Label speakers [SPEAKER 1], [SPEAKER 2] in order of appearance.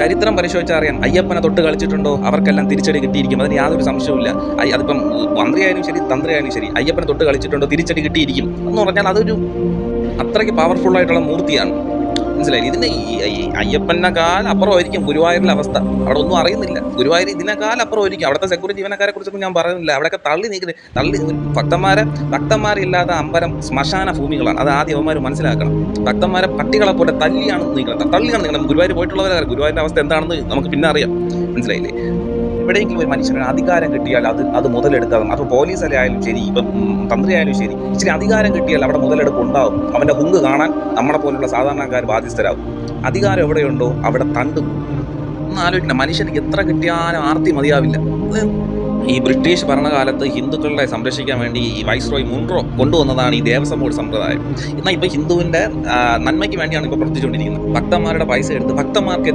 [SPEAKER 1] ചരിത്രം പരിശോധിച്ചാൽ അറിയാം, അയ്യപ്പനെ തൊട്ട് കളിച്ചിട്ടുണ്ടോ അവർക്കെല്ലാം തിരിച്ചടി കിട്ടിയിരിക്കും. അതിന് യാതൊരു സംശയവുമില്ല. അതിപ്പം മന്ത്രിയായാലും ശരി തന്ത്രിയായാലും ശരി, അയ്യപ്പനെ തൊട്ട് കളിച്ചിട്ടുണ്ടോ തിരിച്ചടി കിട്ടിയിരിക്കും എന്ന് പറഞ്ഞാൽ അതൊരു അത്രയ്ക്ക് പവർഫുള്ളായിട്ടുള്ള മൂർത്തിയാണ്. മനസ്സിലായില്ലേ? ഇതിൻ്റെ ഈ അയ്യപ്പനെക്കാൾ അപ്പുറമായിരിക്കും ഗുരുവായൂരിലെ അവസ്ഥ. അവിടെ ഒന്നും അറിയുന്നില്ല. ഗുരുവായൂർ ഇതിനേക്കാൾ അപ്പുറമായിരിക്കും. അവിടുത്തെ സെക്യൂരിറ്റി ജീവനക്കാരെ കുറിച്ചൊന്നും ഞാൻ പറയുന്നില്ല. അവിടെയൊക്കെ തള്ളി ഭക്തന്മാരില്ലാത്ത അമ്പലം ശ്മശാന ഭൂമികളാണ്. അത് ആദ്യം അവന്മാർ മനസ്സിലാക്കണം. ഭക്തന്മാരെ പട്ടികളെ പോലെ തള്ളിയാണ് നിൽക്കുന്നത്. ഗുരുവായൂർ പോയിട്ടുള്ളവരെ ഗുരുവായൂരിൻ്റെ അവസ്ഥ എന്താണെന്ന് നമുക്ക് പിന്നെ അറിയാം. മനസ്സിലായില്ലേ? എവിടെയെങ്കിലും ഒരു മനുഷ്യന് അധികാരം കിട്ടിയാൽ അത് മുതലെടുക്കാതെ, അപ്പോൾ പോലീസിലായാലും ശരി, ഇപ്പം തന്ത്രി ആയാലും ശരി, ഇച്ചിരി അധികാരം കിട്ടിയാൽ അവിടെ മുതലെടുപ്പ് ഉണ്ടാവും. അവൻ്റെ ഹുങ്ക് കാണാൻ നമ്മളെ പോലുള്ള സാധാരണക്കാർ ബാധ്യസ്ഥരാകും. അധികാരം എവിടെയുണ്ടോ അവിടെ തണ്ടും. ഒന്ന് ആലോചിക്കണം, മനുഷ്യന് എത്ര കിട്ടിയാലും ആർത്തി മതിയാവില്ല. ഈ ബ്രിട്ടീഷ് ഭരണകാലത്ത് ഹിന്ദുക്കളെ സംരക്ഷിക്കാൻ വേണ്ടി ഈ വൈസ്രോയ് മുൺട്രോ കൊണ്ടുവന്നതാണ് ഈ ദേവസ്വം ബോർഡ് സമ്പ്രദായം. എന്നാൽ ഇപ്പോൾ ഹിന്ദുവിൻ്റെ നന്മയ്ക്ക് വേണ്ടിയാണ് ഇപ്പോൾ പ്രവർത്തിച്ചുകൊണ്ടിരിക്കുന്നത്. ഭക്തന്മാരുടെ പൈസ എടുത്ത് ഭക്തന്മാർക്ക്